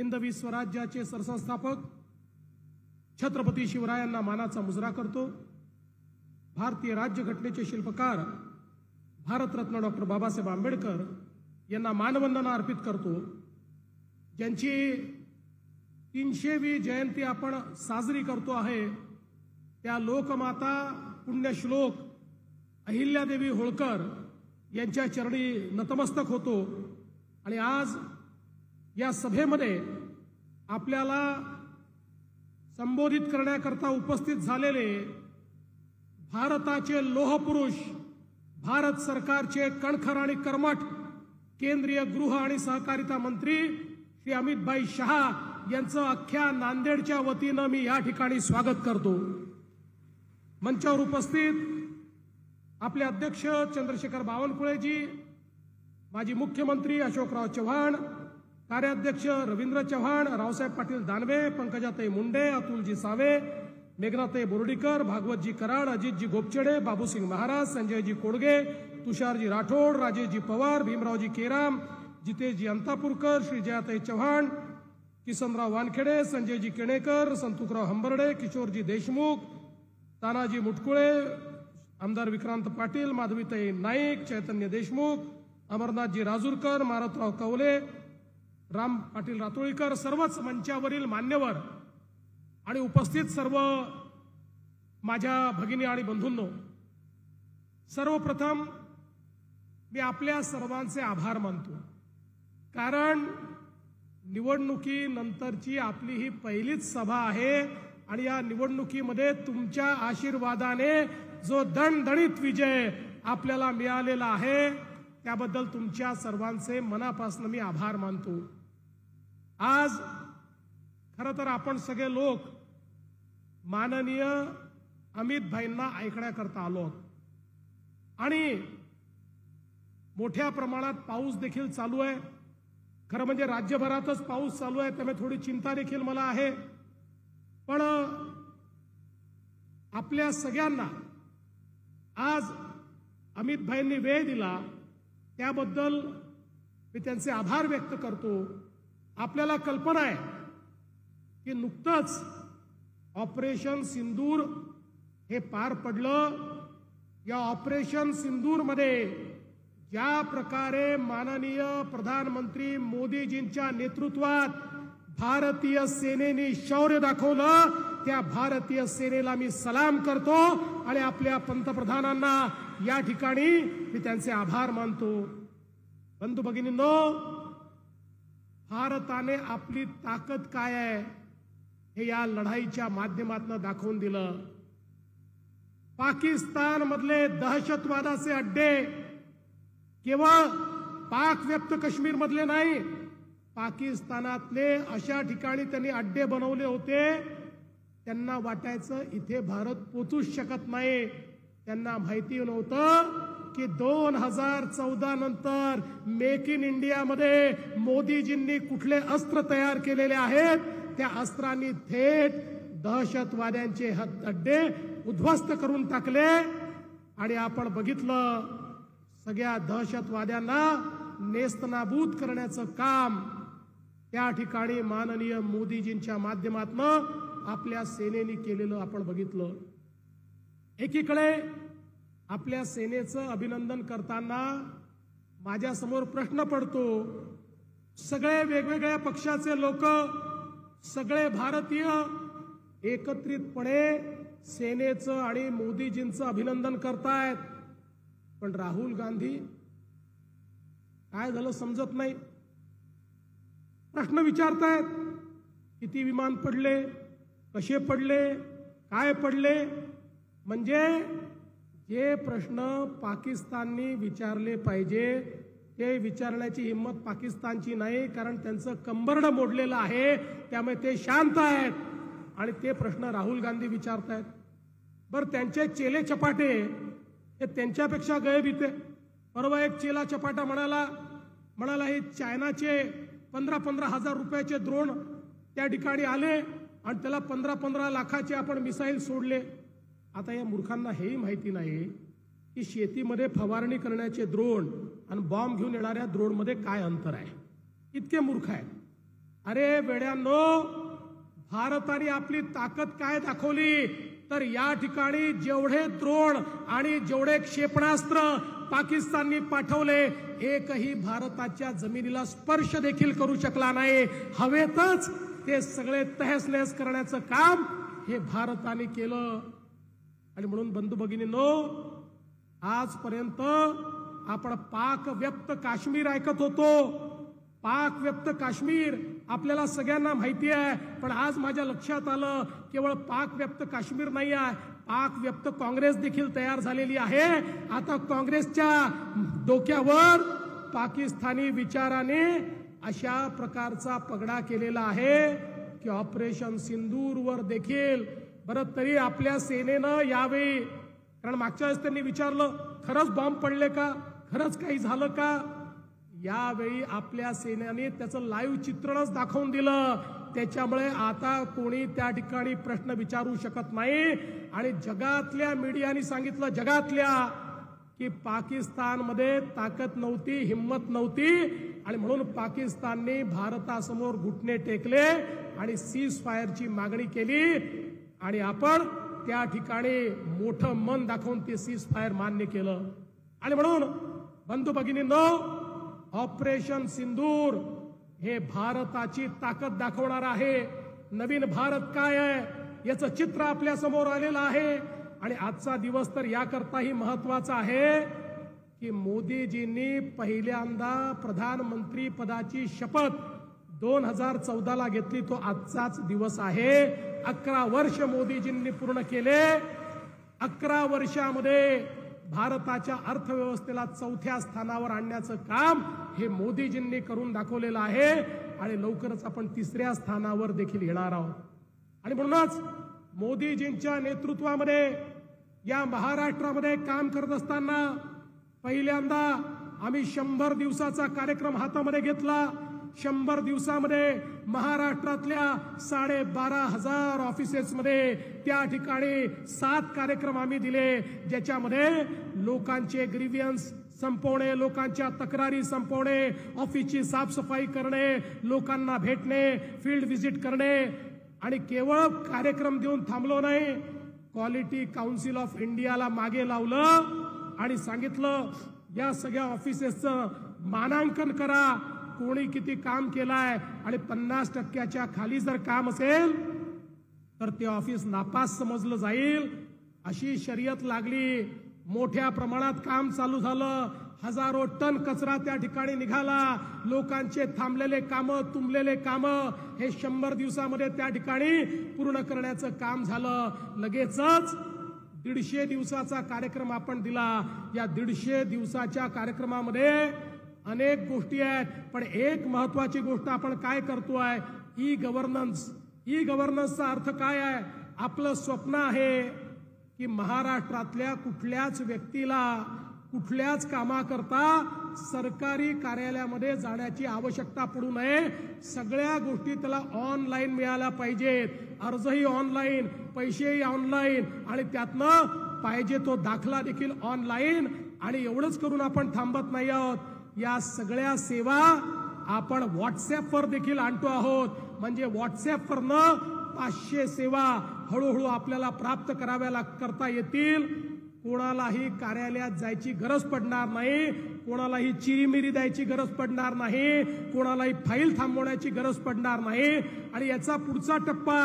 हिंदवी स्वराज्याचे सरसंस्थापक छत्रपती शिवरायांना मानाचा मुजरा करतो। भारतीय राज्यघटनेचे शिल्पकार भारतरत्न डॉक्टर बाबासाहेब आंबेडकर यांना मानवंदना अर्पित करतो। ज्यांची 300वी जयंती आपण साजरी करतो आहे त्या लोकमाता पुण्यश्लोक अहिल्यादेवी होळकर यांच्या चरणी नतमस्तक होतो। आणि आज या सभेमध्ये आपल्याला संबोधित करण्याकरता उपस्थित झालेले भारताचे लोहपुरुष, भारत सरकारचे कणखर आणि कर्मठ केंद्रीय गृह आणि सहकारिता मंत्री श्री अमितभाई शहा यांचं अख्ख्या नांदेडच्या वतीनं मी या ठिकाणी स्वागत करतो। मंचावर उपस्थित आपले अध्यक्ष चंद्रशेखर बावनकुळेजी, माजी मुख्यमंत्री अशोकराव चव्हाण, कार्याध्यक्ष रवींद्र चव्हाण, रावसाहेब पाटील दानवे, पंकजाताई मुंडे, अतुलजी सावे, मेघनाताई बोर्डीकर, भागवतजी कराड, अजितजी गोपचडे, बाबूसिंग महाराज, संजयजी कोडगे, तुषारजी राठोड, राजेशजी पवार, भीमरावजी केराम, जितेशजी अंतापूरकर, श्रीजयाताई चव्हाण, किसनराव वानखेडे, संजयजी केणेकर, संतुकराव हंबर्डे, किशोरजी देशमुख, तानाजी मुटकुळे, आमदार विक्रांत पाटील, माधवीताई नाईक, चैतन्य देशमुख, अमरनाथजी राजूरकर, मारुतराव कवले, राम पाटील रातोळीकर, सर्वच मंचावरील मान्यवर आणि उपस्थित सर्व माझ्या भगिनी आणि बंधूंनो, सर्वप्रथम मी आपल्या सर्वांचे आभार मानतो। कारण निवडणुकीनंतरची आपली ही पहिलीच सभा आहे आणि या निवडणुकीमध्ये तुमच्या आशीर्वादाने जो दणदणीत विजय आपल्याला मिळालेला आहे त्याबद्दल तुमच्या सर्वांचे मनापासून मी आभार मानतो। आज खरं तर आपण सगळे लोक माननीय अमितभाईंना ऐकण्याकरता आलो आहोत आणि मोठ्या प्रमाणात पाऊस देखील चालू आहे। खरं म्हणजे राज्यभरातच पाऊस चालू आहे, त्यामुळे थोडी चिंता देखील मला आहे। पण आपल्या सगळ्यांना आज अमितभाईंनी वेळ दिला त्याबद्दल मी त्यांचे आभार व्यक्त करतो। आपल्याला कल्पना आहे की नुकतंच ऑपरेशन सिंदूर हे पार पडलं। या ऑपरेशन सिंदूरमध्ये ज्या प्रकारे माननीय प्रधानमंत्री मोदीजींच्या नेतृत्वात भारतीय सेनेने शौर्य दाखवलं त्या भारतीय सेनेला मी सलाम करतो आणि आपल्या पंतप्रधानांना या ठिकाणी मी त्यांचे आभार मानतो। बंधू भगिनींनो, भारताने आपली ताकद काय आहे हे या लढाईच्या माध्यमातून दाखवून दिलं। पाकिस्तान मधले दहशतवादाचे अड्डे केवळ पाक व्याप्त काश्मीर मधले नाही, पाकिस्तानातले अशा ठिकाणी त्यांनी अड्डे बनवले होते त्यांना वाटायचं इथे भारत पोचूच शकत नाही। त्यांना माहिती नव्हतं की 2014 नंतर मेक इन इंडिया मध्ये मोदीजींनी कुठले अस्त्र तयार केलेले आहेत, त्या अस्त्रांनी थेट दहशतवाद्यांचे अड्डे उद्ध्वस्त करून टाकले। आणि आपण बघितलं सगळ्या दहशतवाद्यांना नेस्तनाबूत करण्याचं काम त्या ठिकाणी माननीय मोदीजींच्या माध्यमातून आपल्या सेनेने केलेलं आपण बघितलं। एकीकडे आपल्या सेनेचं अभिनंदन करताना माझ्या समोर प्रश्न पडतो, सगळे वेगवेगळ्या पक्षाचे लोक, सगळे भारतीय एकत्रितपणे सेनेचं आणि मोदीजींचं अभिनंदन करतायत, पण राहुल गांधी काय झालं समजत नाही। प्रश्न विचारतायत, किती विमान पडले, कसे पडले, काय पडले, म्हणजे जे प्रश्न पाकिस्तानने विचारले पाहिजे ते विचारण्याची हिम्मत पाकिस्तानची नाही, कारण त्यांचं कंबरडं मोडलेलं आहे, त्यामुळे ते शांत आहेत आणि ते प्रश्न राहुल गांधी विचारतायत। बरं, त्यांचे चेले चपाटे हे त्यांच्यापेक्षा गैररीते। परवा एक चेला चपाटा म्हणाला हे चायनाचे 15-15 हजार रुपयाचे ड्रोन त्या ठिकाणी आले आणि त्याला 15-15 लाखाचे आपण मिसाईल सोडले। आता या मूर्खांना हेही माहिती नाही की शेतीमध्ये फवारणी करण्याचे ड्रोन आणि बॉम्ब घेऊन येणाऱ्या ड्रोनमध्ये काय अंतर आहे। इतके मूर्ख आहेत। अरे वेड्यांनो, भारताने आपली ताकद काय दाखवली तर या ठिकाणी जेवढे ड्रोन आणि जेवढे क्षेपणास्त्र पाकिस्तानने पाठवले, एकही भारताच्या जमिनीला स्पर्श देखील करू शकला नाही. हवेतच ते सगळे तहस-नहस करण्याचं काम हे भारताने केलं. आणि म्हणून बंधू भगिनींनो, आजपर्यंत आपण पाक व्यक्त काश्मीर ऐकत होतो. पाक व्यक्त काश्मीर आपल्याला सगळ्यांना माहिती आहे, पण आज माझ्या लक्षात आलं केवळ पाक व्यक्त काश्मीर नाही आहे, पाक व्यक्त काँग्रेस देखील तयार झालेली आहे. आता काँग्रेसच्या डोक्यावर पाकिस्तानी विचाराने अशा प्रकारचा पगडा केलेला आहे की ऑपरेशन सिंदूरवर देखील बरं तरी आपल्या सेनेनं यावेळी, कारण मागच्या वेळेस त्यांनी विचारलं खरंच बॉम्ब पडले का, खरंच काही झालं का, यावेळी आपल्या सेनेने त्याचं लाईव्ह चित्रणच दाखवून दिलं. त्याच्यामुळे आता कोणी त्या ठिकाणी प्रश्न विचारू शकत नाही. आणि जगातल्या मीडियाने सांगितलं, जगातल्या, की पाकिस्तानमध्ये ताकद नव्हती, हिम्मत नव्हती, आणि म्हणून पाकिस्तानने भारतासमोर घुटणे टेकले आणि सीज फायरची मागणी केली. आणि आपण त्या ठिकाणी मोठं मन दाखवून ते सीज फायर मान्य केलं. आणि म्हणून बंधू भगिनींनो, ऑपरेशन सिंदूर हे भारताची ताकद दाखवणार आहे. नवीन भारत काय आहे याचं चित्र आपल्या समोर आलेलं आहे. आणि आजचा दिवस तर याकरताही महत्वाचा आहे की मोदीजींनी पहिल्यांदा प्रधानमंत्री पदाची शपथ 2014 ला घेतली. तो आजचाच दिवस आहे. 11 वर्ष मोदीजींनी पूर्ण केले. 11 वर्षामध्ये भारताच्या अर्थव्यवस्थेला 4थ्या स्थानावर आणण्याचं काम हे मोदीजींनी करून दाखवलेलं आहे. आणि लवकरच आपण 3ऱ्या स्थानावर देखील येणार आहोत. आणि म्हणूनच मोदीजींच्या नेतृत्वामध्ये या महाराष्ट्रामध्ये काम करत असताना पहिल्यांदा आम्ही 100 दिवसाचा कार्यक्रम हातामध्ये घेतला. 100 दिवसामध्ये महाराष्ट्रातल्या 12,500 ऑफिसेसमध्ये त्या ठिकाणी 7 कार्यक्रम आम्ही दिले, ज्याच्यामध्ये लोकांचे ग्रीव्हियन्स संपवणे, लोकांच्या तक्रारी संपवणे, ऑफिसची साफसफाई करणे, लोकांना भेटणे, फील्ड व्हिजिट करणे. आणि केवळ कार्यक्रम देऊन थांबलो नाही, क्वालिटी काउन्सिल ऑफ इंडियाला मागे लावलं आणि सांगितलं या सगळ्या ऑफिसेसचं मानांकन करा, कोणी किती काम केलंय, आणि 50% खाली जर काम असेल तर ते ऑफिस नापास समजलं जाईल. अशी शर्यत लागली. मोठ्या प्रमाणात काम चालू झालं. हजारो टन कचरा त्या ठिकाणी निघाला. लोकांचे थांबलेले कामं, तुंबलेले कामं हे 100 दिवसामध्ये त्या ठिकाणी पूर्ण करण्याचं काम झालं. लगेचच 150 दिवसाचा कार्यक्रम आपण दिला. या 150 दिवसाच्या कार्यक्रमामध्ये अनेक गोष्टी आहेत, पण एक महत्वाची गोष्ट आपण काय करतोय, ई गव्हर्नन्स. ई गव्हर्नन्सचा अर्थ काय आहे? आपलं स्वप्न आहे की महाराष्ट्रातल्या कुठल्याच व्यक्तीला कुठल्याच कामाकरता सरकारी कार्यालयामध्ये जाण्याची आवश्यकता पडू नये. सगळ्या गोष्टी त्याला ऑनलाईन मिळाल्या पाहिजेत. अर्जही ऑनलाईन, पैसेही ऑनलाईन, आणि त्यातनं पाहिजे तो दाखला देखील ऑनलाईन. आणि एवढंच करून आपण थांबत नाही आहोत. या सगळ्या सेवा आपण व्हॉट्सअपवर देखील आणतो आहोत. म्हणजे व्हॉट्सअपवरनं 500 सेवा हळूहळू आपल्याला प्राप्त करता येतील. कोणालाही कार्यालयात जायची गरज पडणार नाही, कोणालाही चिरीमिरी द्यायची गरज पडणार नाही, कोणालाही फाईल थांबवण्याची गरज पडणार नाही. आणि याचा पुढचा टप्पा,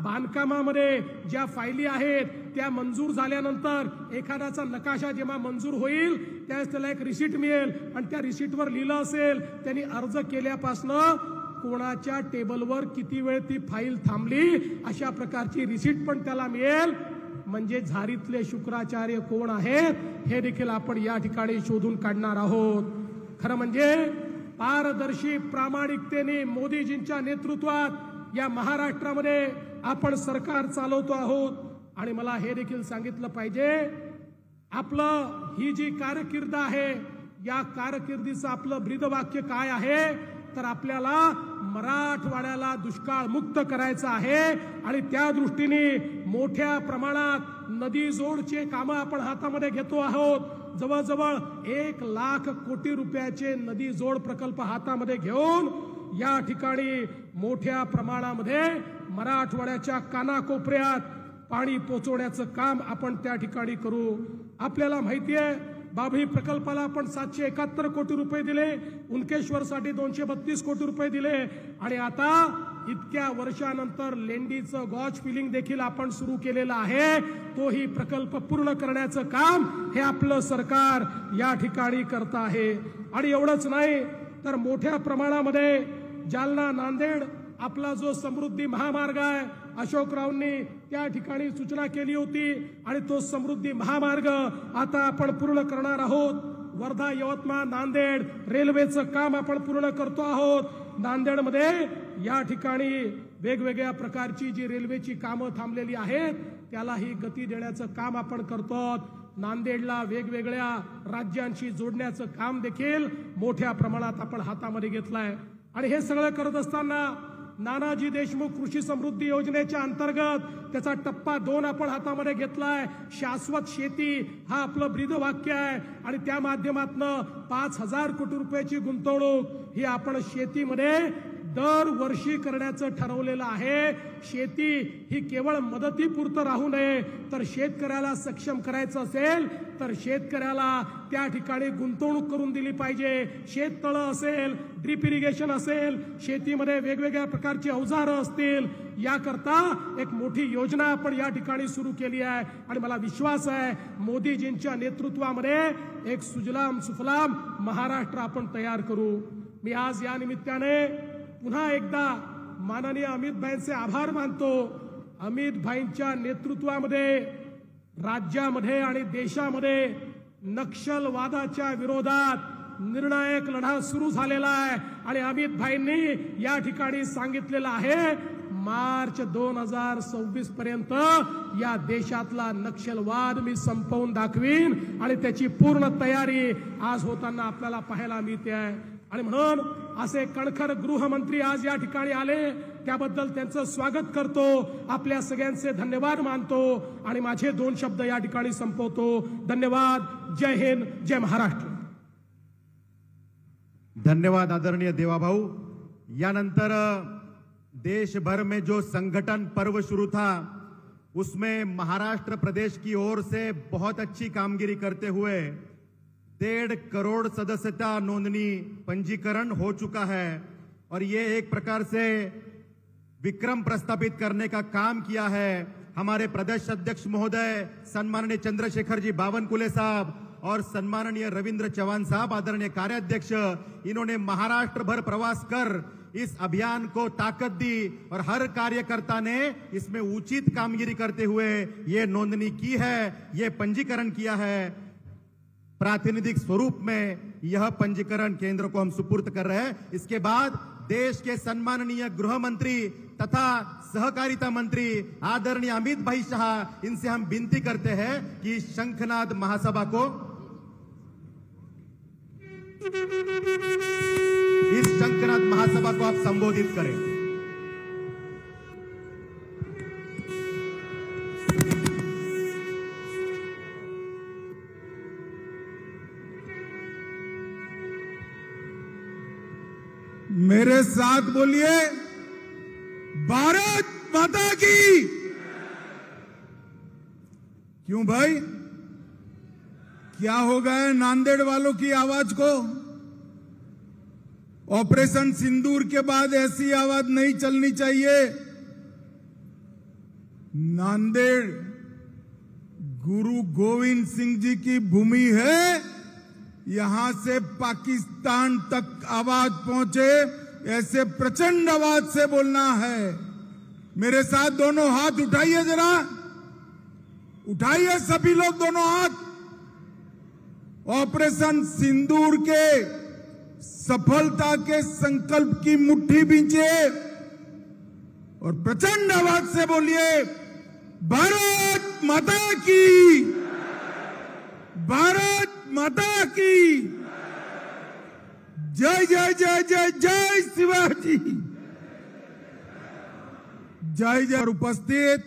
बांधकामामध्ये ज्या फायली आहेत त्या मंजूर झाल्यानंतर एखाद्याचा नकाशा जेव्हा मंजूर होईल त्यावेळेस त्याला एक रिसीट मिळेल, आणि त्या रिसीटवर लिहिलं असेल त्यांनी अर्ज केल्यापासनं कोणाच्या टेबलवर किती वेळ ती फाईल थांबली अशा प्रकारची रिसीट पण त्याला मिळेल. म्हणजे झारीतले शुक्राचार्य कोण आहेत हे देखील आपण या ठिकाणी शोधून काढणार आहोत. खरं म्हणजे पारदर्शी प्रामाणिकतेने मोदीजींच्या नेतृत्वात या महाराष्ट्रामध्ये आपण सरकार चालवतो आहोत. आणि मला हे देखील सांगितलं पाहिजे, आपलं ही जी कारकीर्द आहे या कारकिर्दीचं आपलं ब्रीदवाक्य काय आहे, तर आपल्याला मराठवाड्याला दुष्काळ मुक्त करायचं आहे. आणि त्या दृष्टीने मोठ्या प्रमाणात नदी जोडचे कामं आपण हातामध्ये घेतो आहोत. जवळजवळ 1 लाख कोटी रुपयाचे नदी जोड प्रकल्प हातामध्ये घेऊन या ठिकाणी मोठ्या प्रमाणामध्ये मराठवाड्याच्या कानाकोपऱ्यात पाणी पोहोचवण्याचं काम आपण त्या ठिकाणी करू। आपल्याला माहिती आहे बाभळी प्रकल्पाला आपण 771 कोटी रुपये दिले, उनकेश्वरसाठी 232 कोटी रुपये दिले आणि आता इतक्या वर्षानंतर लेंडीचं गॉज फिलिंग देखील आपण सुरू केलेलं आहे। तोही प्रकल्प पूर्ण करण्याचं काम हे आपलं सरकार या ठिकाणी करत आहे। आणि एवढंच नाही तर मोठ्या प्रमाणामध्ये जालना नांदेड आपला जो समृद्धी महामार्ग आहे अशोकरावांनी त्या ठिकाणी सूचना केली होती आणि तो समृद्धी महामार्ग आता आपण पूर्ण करणार आहोत। वर्धा यवतमाळ नांदेड रेल्वेचं काम आपण पूर्ण करतो आहोत। नांदेडमध्ये या ठिकाणी वेगवेगळ्या प्रकारची जी रेल्वेची कामं थांबलेली आहेत त्यालाही गती देण्याचं काम आपण करतो। नांदेडला वेगवेगळ्या राज्यांशी जोडण्याचं काम देखील मोठ्या प्रमाणात आपण हातामध्ये घेतलंय आणि हे सगळं करत असताना नानाजी देशमुख कृषी समृद्धी योजनेच्या अंतर्गत त्याचा टप्पा 2 आपण हातामध्ये घेतलाय। शाश्वत शेती हा आपलं ब्रीदवाक्य आहे आणि त्या माध्यमातून 5000 कोटी रुपयाची गुंतवणूक ही आपण शेतीमध्ये दरवर्षी करण्याचं ठरवलेलं आहे। शेती ही केवळ मदतीपुरतं राहू नये तर शेतकऱ्याला सक्षम करायचं असेल तर शेतकऱ्याला त्या ठिकाणी गुंतवणूक करून दिली पाहिजे। शेततळं असेल, ड्रिप इरिगेशन असेल, शेतीमध्ये वेगवेगळ्या प्रकारची अवजारं असतील, याकरता एक मोठी योजना आपण या ठिकाणी सुरू केली आहे आणि मला विश्वास आहे मोदीजींच्या नेतृत्वामध्ये एक सुजलाम सुफलाम महाराष्ट्र आपण तयार करू। मी आज या निमित्ताने पुन्हा एकदा माननीय अमित भाईंचे आभार मानतो। अमित भाईंच्या नेतृत्वामध्ये राज्यामध्ये आणि देशामध्ये नक्षलवादाच्या विरोधात निर्णायक लढा सुरू झालेला आहे आणि अमित भाईंनी या ठिकाणी सांगितलेलं आहे मार्च 2026 पर्यंत या देशातला नक्षलवाद मी संपवून दाखवीन आणि त्याची पूर्ण तयारी आज होताना आपल्याला पाहायला मिळते आहे। आणि म्हणून असे कणखर गृहमंत्री आज या ठिकाणी आले त्याबद्दल त्यांचं स्वागत करतो, आपल्या सगळ्यांचे धन्यवाद मानतो आणि माझे 2 शब्द या ठिकाणी संपवतो। धन्यवाद। जय हिंद, जय महाराष्ट्र। धन्यवाद आदरणीय देवाभाऊ। यानंतर देश भर में जो संगठन पर्व शुरू था उसमें महाराष्ट्र प्रदेश की ओर से बहुत अच्छी कामगिरी करते हुए 1.5 करोड़ सदस्यता नोंदनी पंजीकरण हो चुका है और ये एक प्रकार से विक्रम प्रस्थापित करने का काम किया है। हमारे प्रदेश अध्यक्ष महोदय सम्माननीय चंद्रशेखर जी बावनकुले साहब और सम्माननीय रविंद्र चौहान साहब आदरणीय कार्याध्यक्ष, इन्होंने महाराष्ट्र भर प्रवास कर इस अभियान को ताकत दी और हर कार्यकर्ता ने इसमें उचित कामगिरी करते हुए ये नोंदनी की है, ये पंजीकरण किया है। प्रातिनिधिक स्वरूप में यह पंजीकरण केंद्र को हम सुपुर्द कर रहे हैं। इसके बाद देश के सम्माननीय गृह मंत्री तथा सहकारिता मंत्री आदरणीय अमित भाई शाह, इनसे हम विनती करते हैं कि शंखनाद महासभा को इस शंखनाद महासभा को आप संबोधित करें। मेरे साथ बोलिए, भारत माता की। क्यों भाई, क्या हो गया है नांदेड़ वालों की आवाज को? ऑपरेशन सिंदूर के बाद ऐसी आवाज नहीं चलनी चाहिए। नांदेड़ गुरु गोविंद सिंह जी की भूमि है, यहां से पाकिस्तान तक आवाज पहुंचे ऐसे प्रचंड आवाज से बोलना है। मेरे साथ दोनों हाथ उठाइए, जरा उठाइए सभी लोग दोनों हाथ। ऑपरेशन सिंदूर के सफलता के संकल्प की मुट्ठी बींचे और प्रचंड आवाज से बोलिए, भारत माता की, भारत माता की जय जय जय जय जय शिवाजी, जय जय। उपस्थित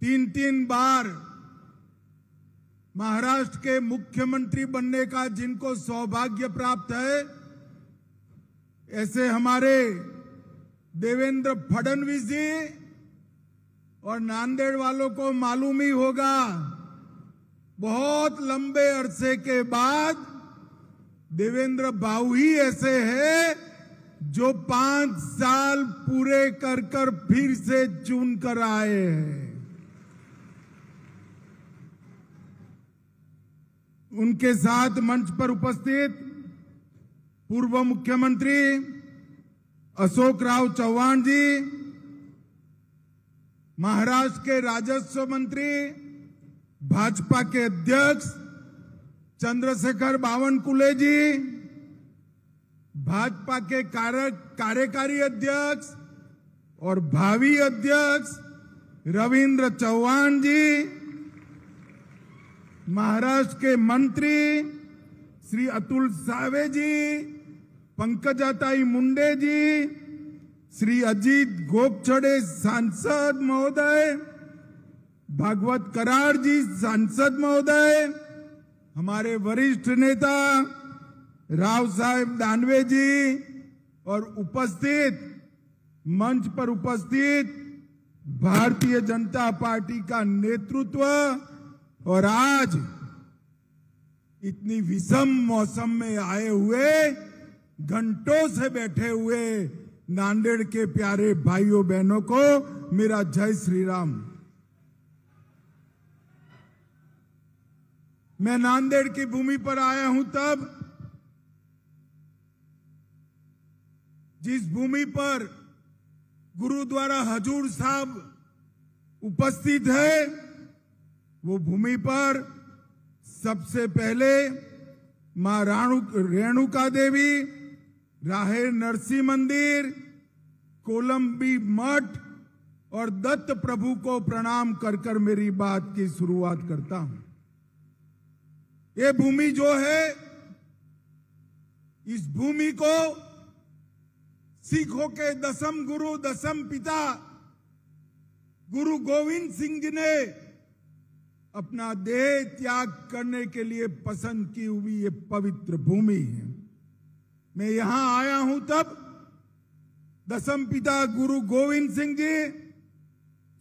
3 बार महाराष्ट्र के मुख्यमंत्री बनने का जिनको सौभाग्य प्राप्त है, ऐसे हमारे देवेंद्र फडणवीस जी और नांदेड़ वालों को मालूम ही होगा, बहुत लंबे अरसे के बाद देवेंद्र बाबू ही ऐसे हैं जो 5 साल पूरे कर कर फिर से चुन कर आए हैं। उनके साथ मंच पर उपस्थित पूर्व मुख्यमंत्री अशोक राव चौहान जी, महाराष्ट्र के राजस्व मंत्री, भाजपा के अध्यक्ष चंद्रशेखर बावनकुले जी, भाजपा के कार्यकारी अध्यक्ष और भावी अध्यक्ष रविंद्र चौहान जी, महाराष्ट्र के मंत्री श्री अतुल सावे जी, पंकजाताई मुंडे जी, श्री अजीत गोपछड़े सांसद महोदय, भागवत करार जी सांसद महोदय, हमारे वरिष्ठ नेता राव साहेब दानवे जी और उपस्थित मंच पर उपस्थित भारतीय जनता पार्टी का नेतृत्व और आज इतनी विषम मौसम में आए हुए घंटों से बैठे हुए नांदेड़ के प्यारे भाइयों बहनों को मेरा जय श्री राम। मैं नांदेड़ की भूमि पर आया हूं तब जिस भूमि पर गुरुद्वारा हजूर साहब उपस्थित है, वो भूमि पर सबसे पहले मां रेणुका देवी, राहे नरसिंह मंदिर, कोलंबी मठ और दत्त प्रभु को प्रणाम कर कर मेरी बात की शुरुआत करता हूं। ये भूमि जो है, इस भूमि को सिखों के दसम गुरु, दसम पिता गुरु गोविंद सिंह जी ने अपना देह त्याग करने के लिए पसंद की हुई ये पवित्र भूमि है। मैं यहां आया हूं तब दसम पिता गुरु गोविंद सिंह जी,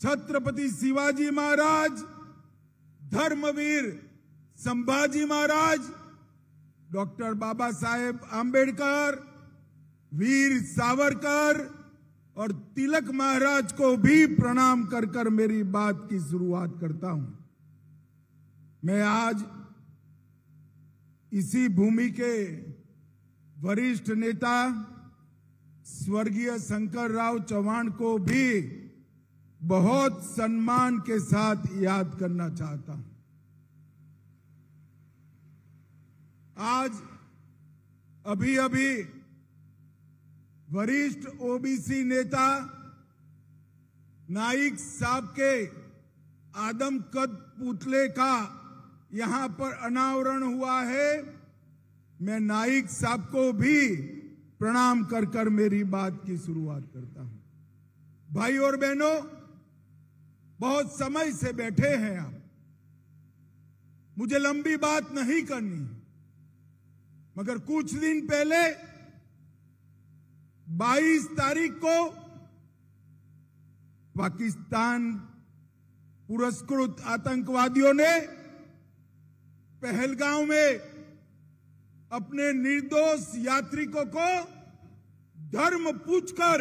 छत्रपति शिवाजी महाराज, धर्मवीर संभाजी महाराज, डॉक्टर बाबा साहेब आंबेडकर, वीर सावरकर और तिलक महाराज को भी प्रणाम कर कर मेरी बात की शुरुआत करता हूं। मैं आज इसी भूमि के वरिष्ठ नेता स्वर्गीय शंकर राव चौहान को भी बहुत सम्मान के साथ याद करना चाहता हूं। आज अभी अभी वरिष्ठ ओबीसी नेता नाइक साहब के आदमकद पुतले का यहां पर अनावरण हुआ है। मैं नाइक साहब को भी प्रणाम कर कर मेरी बात की शुरुआत करता हूं। भाई और बहनों, बहुत समय से बैठे हैं आप, मुझे लंबी बात नहीं करनी, मगर कुछ दिन पहले 22 तारीख को पाकिस्तान पुरस्कृत आतंकवादियों ने पहलगांव में अपने निर्दोष यात्रिकों को धर्म पूछकर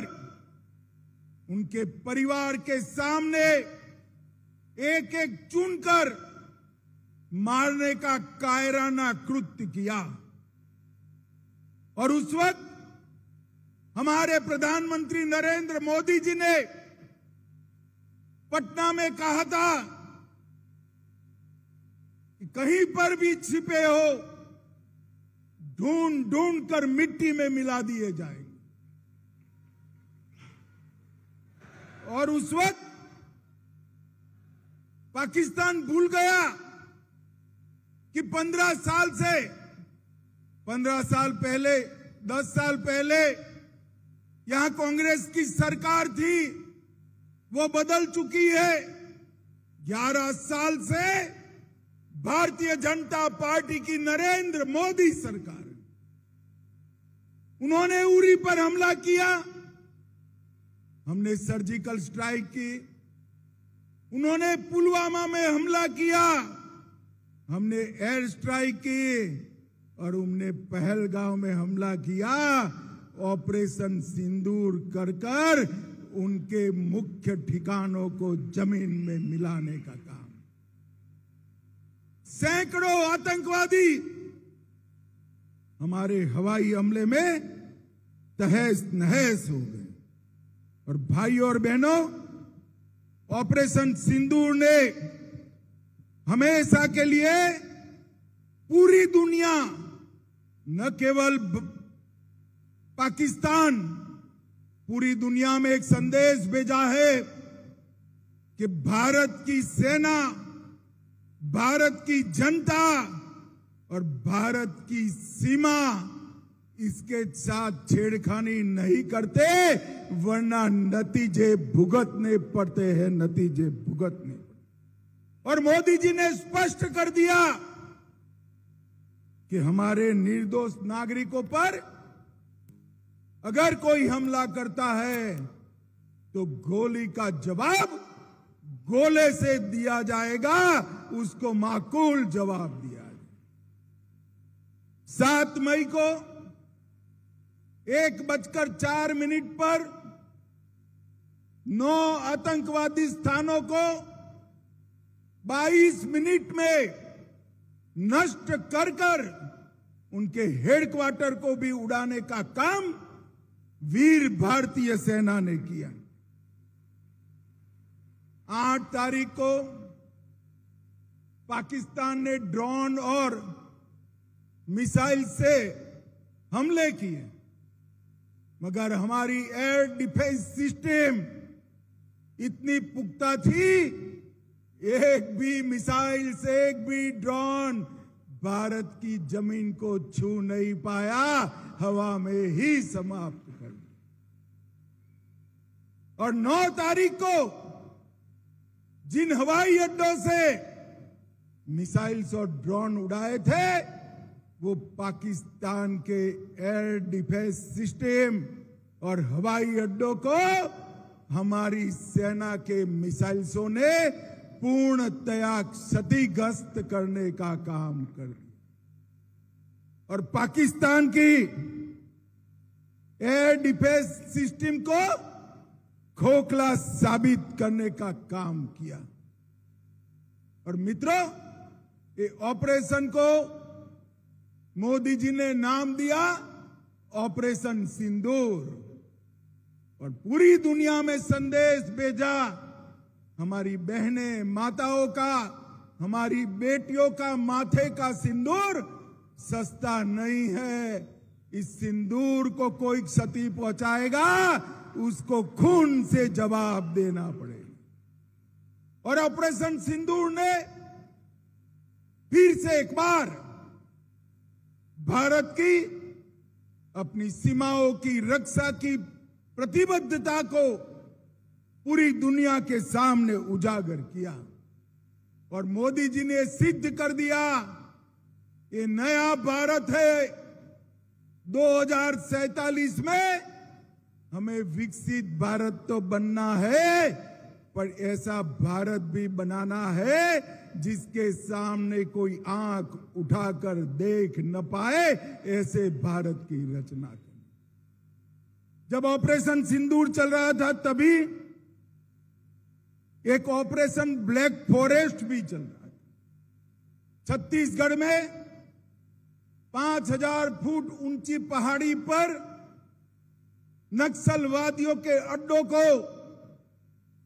उनके परिवार के सामने एक एक चुनकर मारने का कायराना कृत्य किया। और उस वक्त हमारे प्रधानमंत्री नरेंद्र मोदी जी ने पटना में कहा था कि कहीं पर भी छिपे हो, ढूंढ ढूंढ कर मिट्टी में मिला दिए जाएंगे। और उस वक्त पाकिस्तान भूल गया कि 15 साल पहले 10 साल पहले यहां कांग्रेस की सरकार थी, वो बदल चुकी है। 11 साल से भारतीय जनता पार्टी की नरेंद्र मोदी सरकार, उन्होंने उरी पर हमला किया, हमने सर्जिकल स्ट्राइक की। उन्होंने पुलवामा में हमला किया, हमने एयर स्ट्राइक की। और उन्होंने पहलगांव में हमला किया, ऑपरेशन सिंदूर कर कर उनके मुख्य ठिकानों को जमीन में मिलाने का काम। सैकड़ों आतंकवादी हमारे हवाई हमले में तहस नहस हो गए। और भाइयों और बहनों, ऑपरेशन सिंदूर ने हमेशा के लिए पूरी दुनिया, न केवल पाकिस्तान, पूरी दुनिया में एक संदेश भेजा है कि भारत की सेना, भारत की जनता और भारत की सीमा इसके साथ छेड़खानी नहीं करते, वरना नतीजे भुगतने पड़ते हैं, नतीजे भुगतने पड़ते। और मोदी जी ने स्पष्ट कर दिया कि हमारे निर्दोष नागरिकों पर अगर कोई हमला करता है तो गोली का जवाब गोले से दिया जाएगा, उसको माकूल जवाब दिया जाएगा। 7 मई को 1:04 पर 9 आतंकवादी स्थानों को 22 मिनट में नष्ट कर कर उनके हेडक्वार्टर को भी उड़ाने का काम वीर भारतीय सेना ने किया। 8 तारीख को पाकिस्तान ने ड्रोन और मिसाइल से हमले किए, मगर हमारी एयर डिफेंस सिस्टम इतनी पुख्ता थी, एक भी मिसाइल से एक भी ड्रोन भारत की जमीन को छू नहीं पाया, हवा में ही समाप्त कर दिया। और 9 तारीख को जिन हवाई अड्डों से मिसाइल्स और ड्रोन उड़ाए थे, वो पाकिस्तान के एयर डिफेंस सिस्टम और हवाई अड्डों को हमारी सेना के मिसाइल्सों ने पूर्णतया क्षतिग्रस्त करने का काम कर दिया। और पाकिस्तान की एयर डिफेंस सिस्टम को खोखला साबित करने का काम किया। और मित्रों, ये ऑपरेशन को मोदी जी ने नाम दिया ऑपरेशन सिंदूर, और पूरी दुनिया में संदेश भेजा, हमारी बहनें, माताओं का, हमारी बेटियों का माथे का सिंदूर सस्ता नहीं है। इस सिंदूर को कोई क्षति पहुंचाएगा, उसको खून से जवाब देना पड़ेगा। और ऑपरेशन सिंदूर ने फिर से एक बार भारत की अपनी सीमाओं की रक्षा की प्रतिबद्धता को पूरी दुनिया के सामने उजागर किया। और मोदी जी ने सिद्ध कर दिया, ये नया भारत है। 2047 में हमें विकसित भारत तो बनना है, पर ऐसा भारत भी बनाना है जिसके सामने कोई आंख उठाकर देख न पाए, ऐसे भारत की रचना करनी। जब ऑपरेशन सिंदूर चल रहा था, तभी एक ऑपरेशन ब्लैक फॉरेस्ट भी चल रहा था। छत्तीसगढ़ में 5000 फुट ऊंची पहाड़ी पर नक्सलवादियों के अड्डों को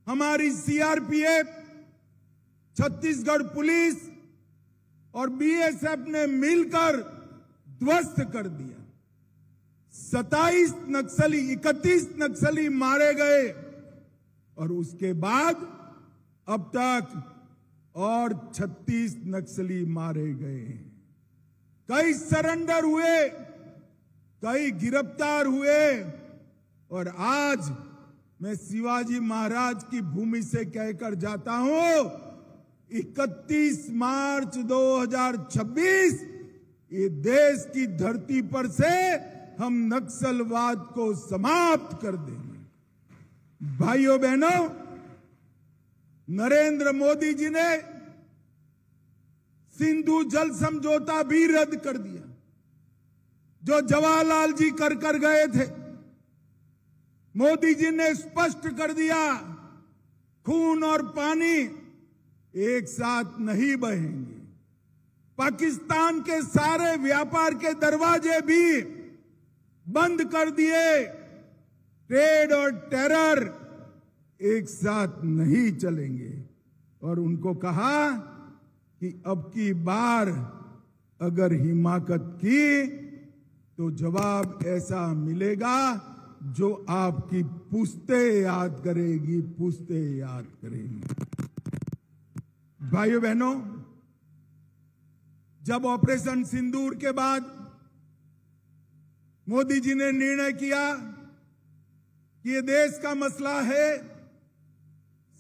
हमारी सीआरपीएफ, छत्तीसगढ़ पुलिस और बीएसएफ ने मिलकर ध्वस्त कर दिया। 31 नक्सली मारे गए, और उसके बाद अब तक और 36 नक्सली मारे गए। कई सरेंडर हुए, कई गिरफ्तार हुए। और आज मैं शिवाजी महाराज की भूमि से कहकर जाता हूं, 31 मार्च 2026 ये देश की धरती पर से हम नक्सलवाद को समाप्त कर देंगे। भाइयों बहनों, नरेंद्र मोदी जी ने सिंधु जल समझौता भी रद्द कर दिया, जो जवाहरलाल जी कर गए थे। मोदी जी ने स्पष्ट कर दिया, खून और पानी एक साथ नहीं बहेंगे। पाकिस्तान के सारे व्यापार के दरवाजे भी बंद कर दिए। ट्रेड और टेरर एक साथ नहीं चलेंगे। और उनको कहा कि अब की बार अगर हिमाकत की तो जवाब ऐसा मिलेगा जो आपकी पुश्तें याद करेगी, पुश्तें याद करेगी। भाइयों बहनों, जब ऑपरेशन सिंदूर के बाद मोदी जी ने निर्णय किया कि ये देश का मसला है,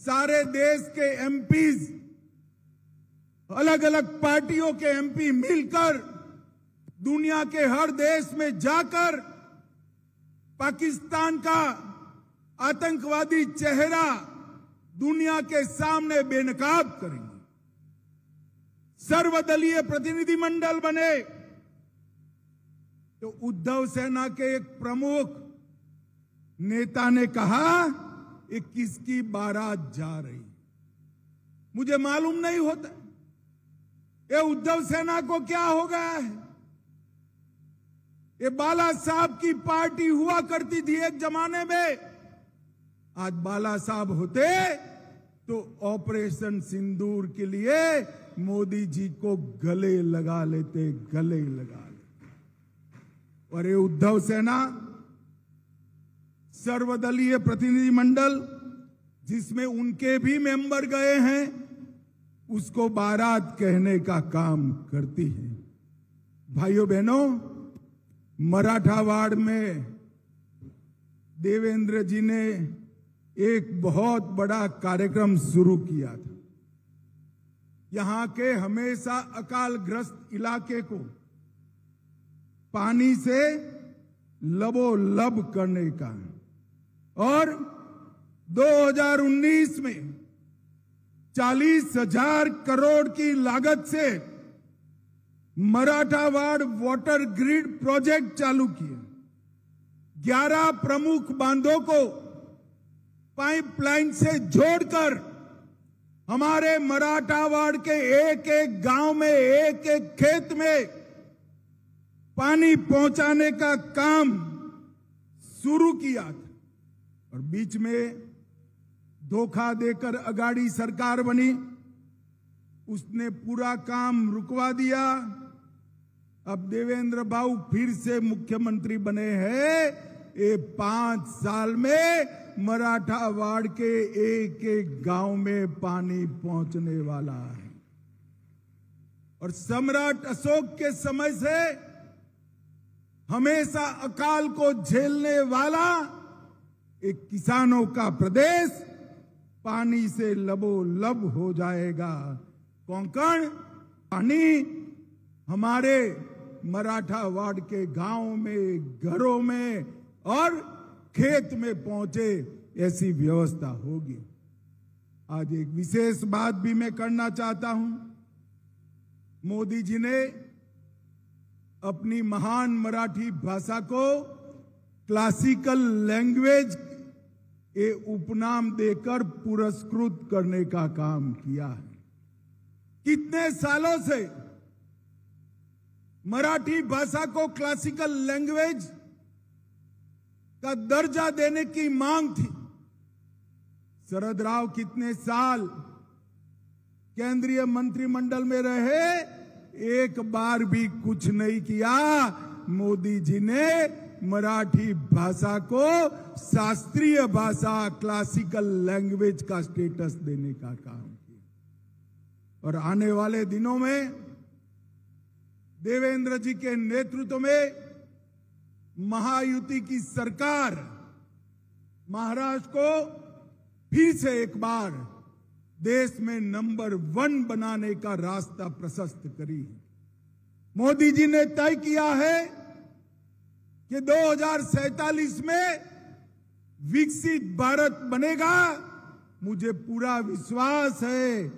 सारे देश के एमपीज, अलग अलग पार्टियों के एमपी मिलकर दुनिया के हर देश में जाकर पाकिस्तान का आतंकवादी चेहरा दुनिया के सामने बेनकाब करेंगे। सर्वदलीय प्रतिनिधिमंडल बने तो उद्धव सेना के एक प्रमुख नेता ने कहा, ये किसकी बारात जा रही? मुझे मालूम नहीं होता ये उद्धव सेना को क्या हो गया है। ये बाला साहब की पार्टी हुआ करती थी एक जमाने में। आज बाला साहब होते तो ऑपरेशन सिंदूर के लिए मोदी जी को गले लगा लेते, गले लगा लेते। और ये उद्धव सेना सर्वदलीय प्रतिनिधिमंडल जिसमें उनके भी मेंबर गए हैं, उसको बारात कहने का काम करती है। भाइयों बहनों, मराठावाड़ में देवेंद्र जी ने एक बहुत बड़ा कार्यक्रम शुरू किया था। यहां के हमेशा अकालग्रस्त इलाके को पानी से लबोलब करने का, और 2019 में 40,000 करोड़ की लागत से मराठावाड़ वाटर ग्रिड प्रोजेक्ट चालू किया। 11 प्रमुख बांधों को पाइपलाइन से जोड़कर हमारे मराठावाड़ के एक एक गांव में, एक एक खेत में पानी पहुंचाने का काम शुरू किया था। और बीच में धोखा देकर अगाड़ी सरकार बनी, उसने पूरा काम रुकवा दिया। अब देवेंद्र बाबू फिर से मुख्यमंत्री बने हैं। ये 5 साल में मराठावाड़ के एक एक गांव में पानी पहुंचने वाला है। और सम्राट अशोक के समय से हमेशा अकाल को झेलने वाला एक किसानों का प्रदेश पानी से लबोलब हो जाएगा। कोंकण पानी हमारे मराठावाड़ के गांव में, घरों में और खेत में पहुंचे, ऐसी व्यवस्था होगी। आज एक विशेष बात भी मैं करना चाहता हूं। मोदी जी ने अपनी महान मराठी भाषा को क्लासिकल लैंग्वेज ये उपनाम देकर पुरस्कृत करने का काम किया है। कितने सालों से मराठी भाषा को क्लासिकल लैंग्वेज का दर्जा देने की मांग थी। शरद राव कितने साल केंद्रीय मंत्रिमंडल में रहे, एक बार भी कुछ नहीं किया। मोदी जी ने मराठी भाषा को शास्त्रीय भाषा, क्लासिकल लैंग्वेज का स्टेटस देने का काम किया। और आने वाले दिनों में देवेंद्र जी के नेतृत्व में महायुति की सरकार महाराष्ट्र को फिर से एक बार देश में नंबर 1 बनाने का रास्ता प्रशस्त करी है। मोदी जी ने तय किया है कि 2047 में विकसित भारत बनेगा, मुझे पूरा विश्वास है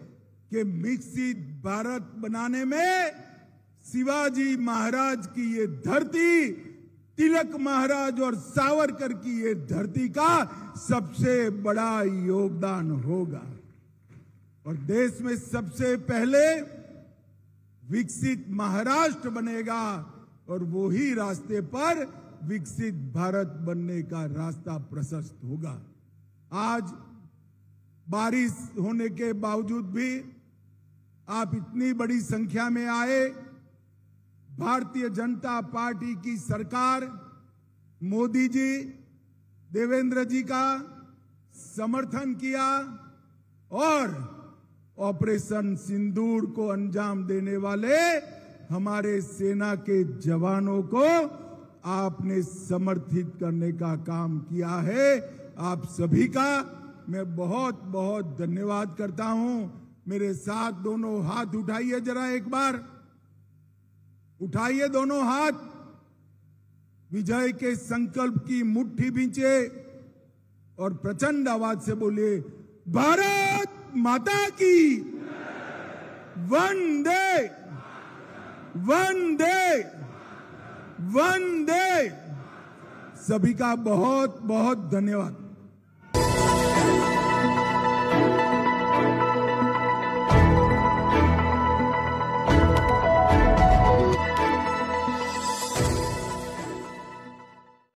कि विकसित भारत बनाने में शिवाजी महाराज की ये धरती, तिलक महाराज और सावरकर की ये धरती का सबसे बड़ा योगदान होगा। और देश में सबसे पहले विकसित महाराष्ट्र बनेगा और वो ही रास्ते पर विकसित भारत बनने का रास्ता प्रशस्त होगा। आज बारिश होने के बावजूद भी आप इतनी बड़ी संख्या में आए। भारतीय जनता पार्टी की सरकार, मोदी जी, देवेंद्र जी का समर्थन किया और ऑपरेशन सिंदूर को अंजाम देने वाले हमारे सेना के जवानों को आपने समर्थित करने का काम किया है। आप सभी का मैं बहुत बहुत धन्यवाद करता हूं। मेरे साथ दोनों हाथ उठाइए, जरा एक बार उठाइए दोनों हाथ। विजय के संकल्प की मुट्ठी भींचे और प्रचंड आवाज से बोलिए, भारत माता की वंदे वंदे वंदे। सभी का बहुत बहुत धन्यवाद।